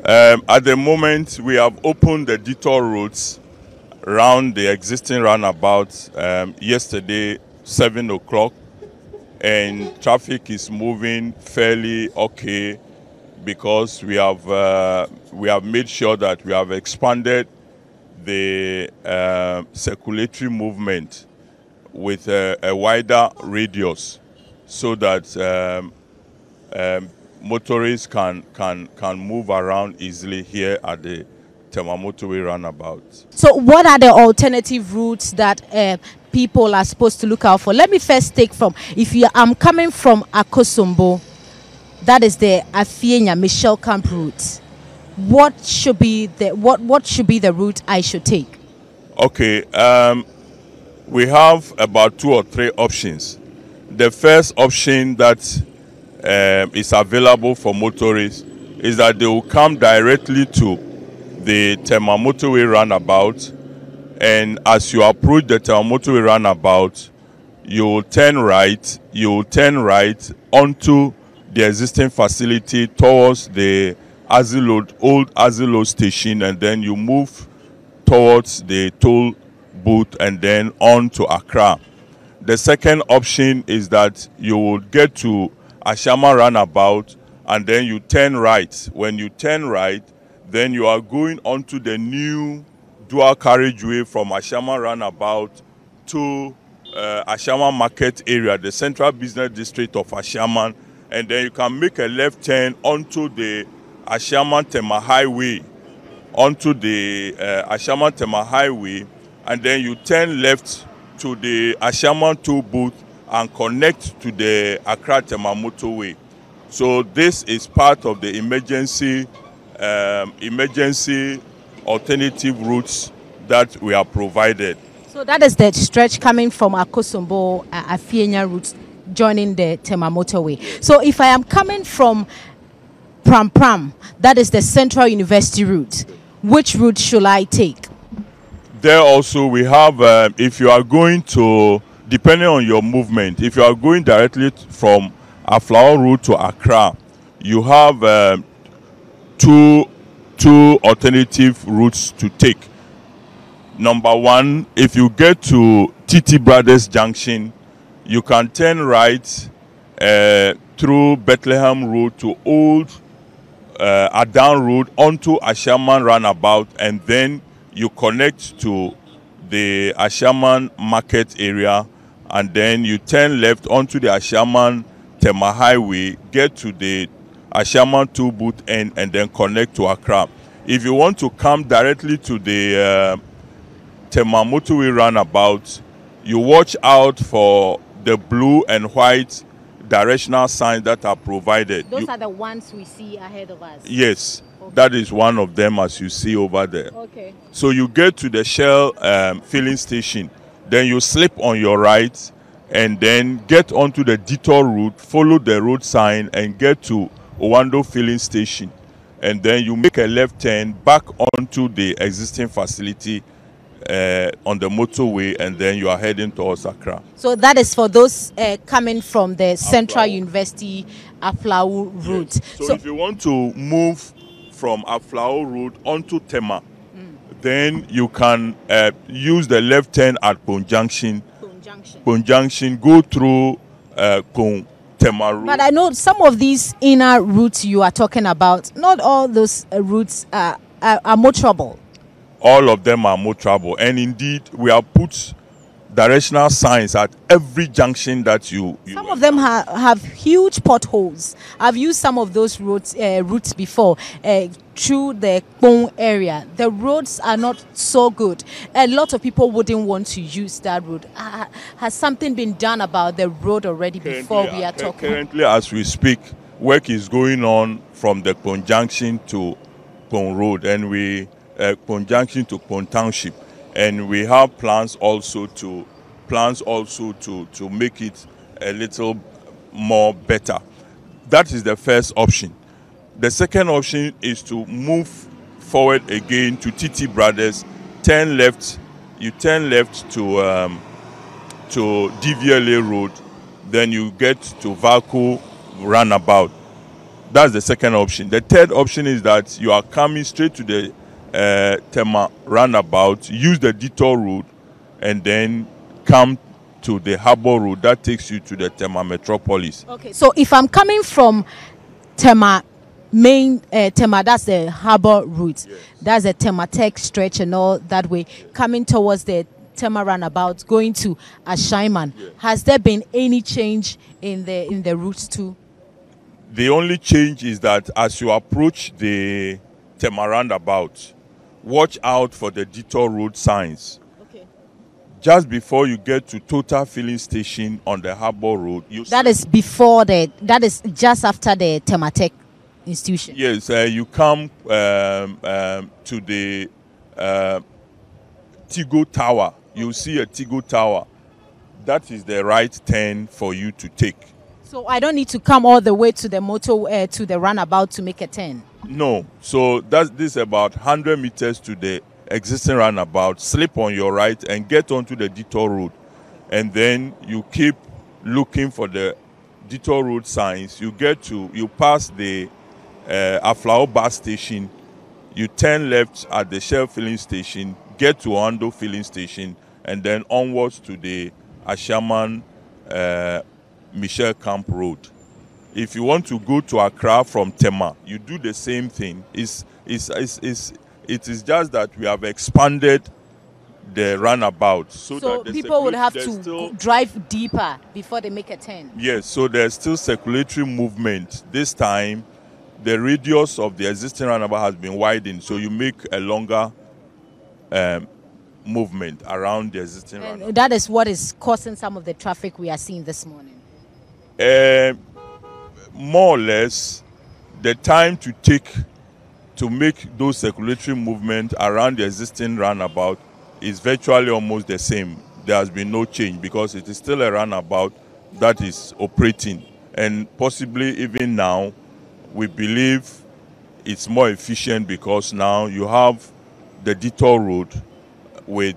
At the moment, we have opened the detour routes around the existing roundabout yesterday, 7 o'clock, and traffic is moving fairly okay because we have made sure that we have expanded the circulatory movement with a wider radius so that motorists can move around easily here at the Tema Motorway roundabout. So what are the alternative routes that people are supposed to look out for? Let me first take from, I'm coming from Akosombo, that is the Afienya Michelle Camp route. What should be the route I should take? Okay, we have about 2 or 3 options. The first option that is available for motorists is that they will come directly to the Tema Motorway roundabout, and as you approach the Tema Motorway roundabout, you will turn right onto the existing facility towards the old Azilo station, and then you move towards the toll booth and then on to Accra. The second option is that you will get to Ashama roundabout and then you turn right. When you turn right, then you are going onto the new dual carriageway from Ashama roundabout to Ashama market area, the central business district of Ashama, and then you can make a left turn onto the Ashama Tema highway, and then you turn left to the Ashama toll booth and connect to the Accra Tema Motorway. So this is part of the emergency alternative routes that we are provided. So that is the stretch coming from Akosombo, Afienya route, joining the Tema Motorway. So if I am coming from Pram, that is the Central University route, which route should I take? There also we have, if you are going to, depending on your movement, if you are going directly from Aflao route to Accra, you have two alternative routes to take. Number one, if you get to TT Brothers Junction, you can turn right through Bethlehem Road to Old Adan Road onto Ashaman roundabout, and then you connect to the Ashaman market area, and then you turn left onto the Ashaman Tema Highway, get to the Ashaman toll booth end, and then connect to Accra. If you want to come directly to the Tema Motorway roundabout, you watch out for the blue and white directional signs that are provided. Those are the ones we see ahead of us? Yes, okay. That is one of them as you see over there. Okay. So you get to the Shell filling station, then you slip on your right and then get onto the detour route, follow the road sign and get to Owando filling station. And then you make a left turn back onto the existing facility on the motorway, and then you are heading towards Accra. So that is for those coming from the Central University Aflao route. Yes. So if you want to move from Aflao route onto Tema, then you can use the left turn at Pon Junction, go through Tema route. But I know some of these inner routes you are talking about, not all those routes are motorable. All of them are motorable, and indeed we have put directional signs at every junction that you some of them have huge potholes. I've used some of those routes before through the Kpong area. The roads are not so good. A lot of people wouldn't want to use that road. Has something been done about the road already before we are talking? Currently, as we speak, work is going on from the Kpong Junction to Kpong Road, and Kpong Junction to Kpong Township, and we have plans also to make it a little more better. That is the first option. The second option is to move forward again to TT Brothers, turn left. You turn left to DVLA Road, then you get to Valco roundabout. That's the second option. The third option is that you are coming straight to the Tema roundabout, use the detour route, and then come to the Harbour Road that takes you to the Tema Metropolis. Okay, so if I'm coming from Tema Tema, that's the Harbour route. Yes. That's the Tema Tech stretch and all that way. Yes. Coming towards the Tema roundabout, going to Ashaiman. Yes. Has there been any change in the route too? The only change is that as you approach the Tema roundabout, watch out for the detour road signs. Okay. Just before you get to Total Filling Station on the Harbour Road, that is just after the Tema Tech institution. Yes, you come to the Tigo Tower. You'll see a Tigo Tower. That is the right turn for you to take. So I don't need to come all the way to the to the roundabout to make a turn? No. So this is about 100 meters to the existing roundabout. Slip on your right and get onto the detour road. And then you keep looking for the detour road signs. You pass the Aflao bus station. You turn left at the Shell filling station, get to Ando filling station, and then onwards to the Ashaman Michel Camp Road. If you want to go to Accra from Tema, you do the same thing. It is just that we have expanded the runabout so that people would have to drive deeper before they make a turn. Yes, so there's still circulatory movement. This time, the radius of the existing runabout has been widened, so you make a longer movement around the existing runabout. That is what is causing some of the traffic we are seeing this morning. More or less, the time to take to make those circulatory movements around the existing runabout is virtually almost the same. There has been no change because it is still a runabout that is operating, and possibly even now we believe it's more efficient because now you have the detour road with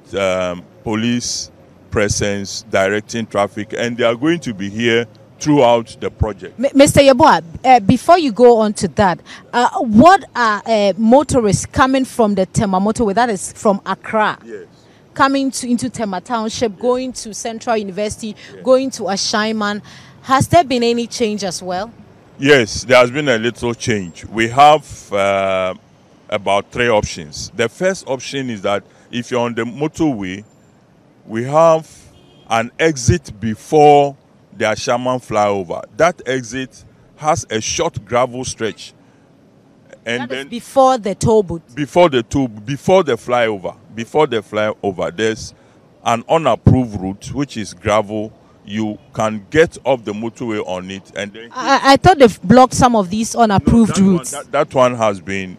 police presence directing traffic, and they are going to be here throughout the project. Mr. Yeboah, before you go on to that, what are motorists coming from the Tema Motorway, that is from Accra, yes, coming into Tema Township, yes, going to Central University, yes, going to Ashaiman, has there been any change as well? Yes, there has been a little change. We have about 3 options. The first option is that if you're on the motorway, we have an exit before the Ashaman flyover. That exit has a short gravel stretch. And that then is before the toll booth. Before the flyover, there's an unapproved route which is gravel. You can get off the motorway on it, and then I thought they've blocked some of these unapproved routes. That one has been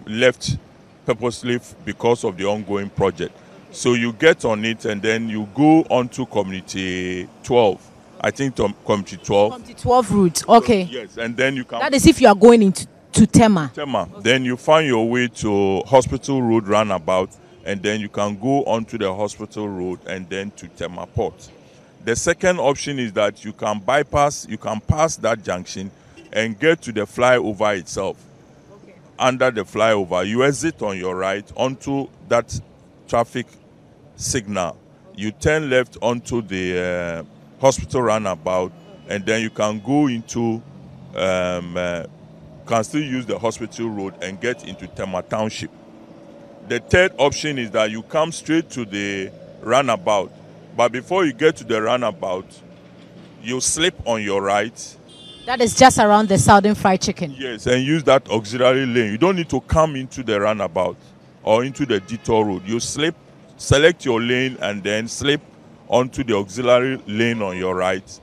left purposely because of the ongoing project. So you get on it and then you go on to Community 12. I think Community 12. Community 12 route, okay. So, yes, and then you can... That is if you are going into Tema. Tema. Okay. Then you find your way to Hospital Road roundabout, and then you can go onto the Hospital Road and then to Tema Port. The second option is that you can pass that junction and get to the flyover itself. Okay. Under the flyover, you exit on your right onto that traffic signal. You turn left onto the hospital roundabout, and then you can go into can still use the hospital road and get into Tema Township. The third option is that you come straight to the roundabout, but before you get to the roundabout, you slip on your right. That is just around the Southern Fried Chicken. Yes, and use that auxiliary lane. You don't need to come into the roundabout or into the detour road. You select your lane and then slip onto the auxiliary lane on your right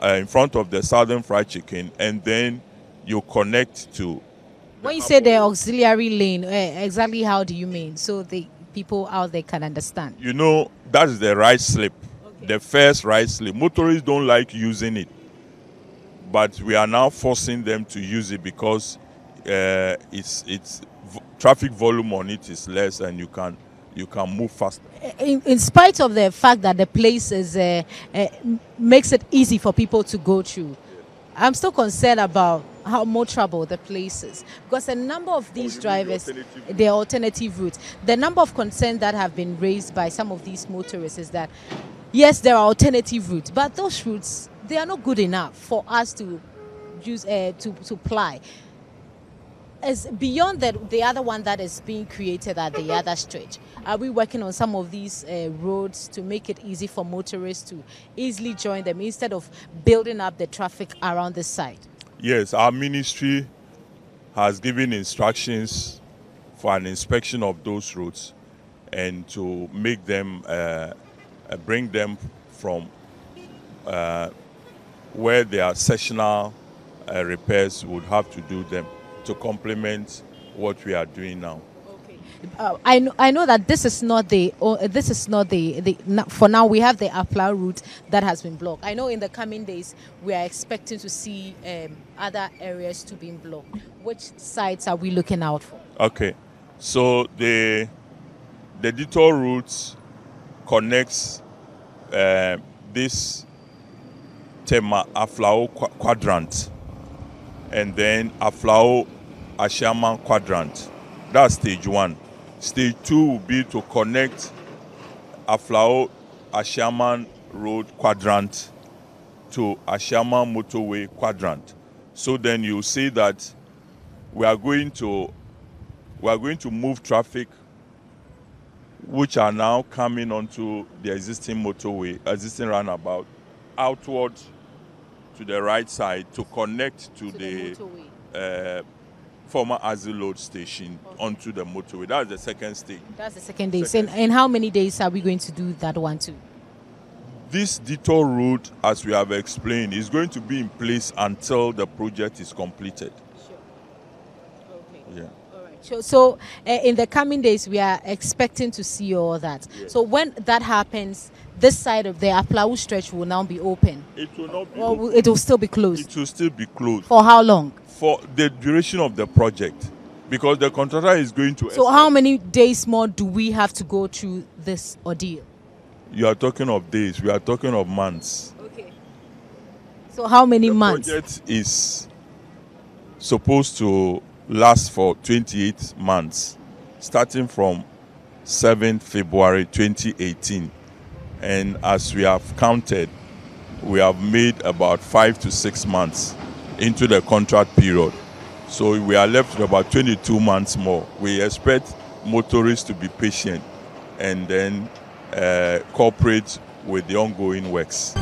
in front of the Southern Fried Chicken, and then you connect to... When you say the auxiliary lane, exactly how do you mean? So the people out there can understand. You know, that's the right slip, okay, the first right slip. Motorists don't like using it, but we are now forcing them to use it because it's traffic volume on it is less, and you can move faster. In spite of the fact that the place is makes it easy for people to go through, I'm still concerned about how motorable the place is, because a number of these drivers, their alternative routes, the number of concerns that have been raised by some of these motorists is that yes, there are alternative routes, but those routes, they are not good enough for us to use to ply. As beyond the other one that is being created at the other stretch, are we working on some of these roads to make it easy for motorists to easily join them instead of building up the traffic around the site? Yes, our ministry has given instructions for an inspection of those roads and to make them, bring them from where there are sectional repairs would have to do them to complement what we are doing now. Okay. I know that this is not the for now we have the Afla route that has been blocked. I know in the coming days we are expecting to see other areas to be blocked. Which sites are we looking out for? Okay, so the detour route connects this Tema Aflao quadrant and then Aflao Ashaman quadrant. That's stage 1. Stage 2 will be to connect Aflao Ashaman Road quadrant to Ashaman Motorway quadrant. So then you see that we are going to move traffic which are now coming onto the existing motorway, existing roundabout, outward to the right side to connect to the former Azil load station onto the motorway. That's the second stage. That's the second day. And how many days are we going to do that one too? This detour route, as we have explained, is going to be in place until the project is completed. Sure. Okay. Yeah. All right. So in the coming days, we are expecting to see all that. Yes. So when that happens, this side of the Aplau stretch will now be open. It will not be open. It will still be closed. It will still be closed. For how long? For the duration of the project, because the contractor is going to. So how many days more do we have to go through this ordeal? You are talking of days. We are talking of months. Okay. So how many months? The project is supposed to last for 28 months, starting from 7th February 2018. And as we have counted, we have made about 5 to 6 months into the contract period. So we are left with about 22 months more. We expect motorists to be patient and then cooperate with the ongoing works.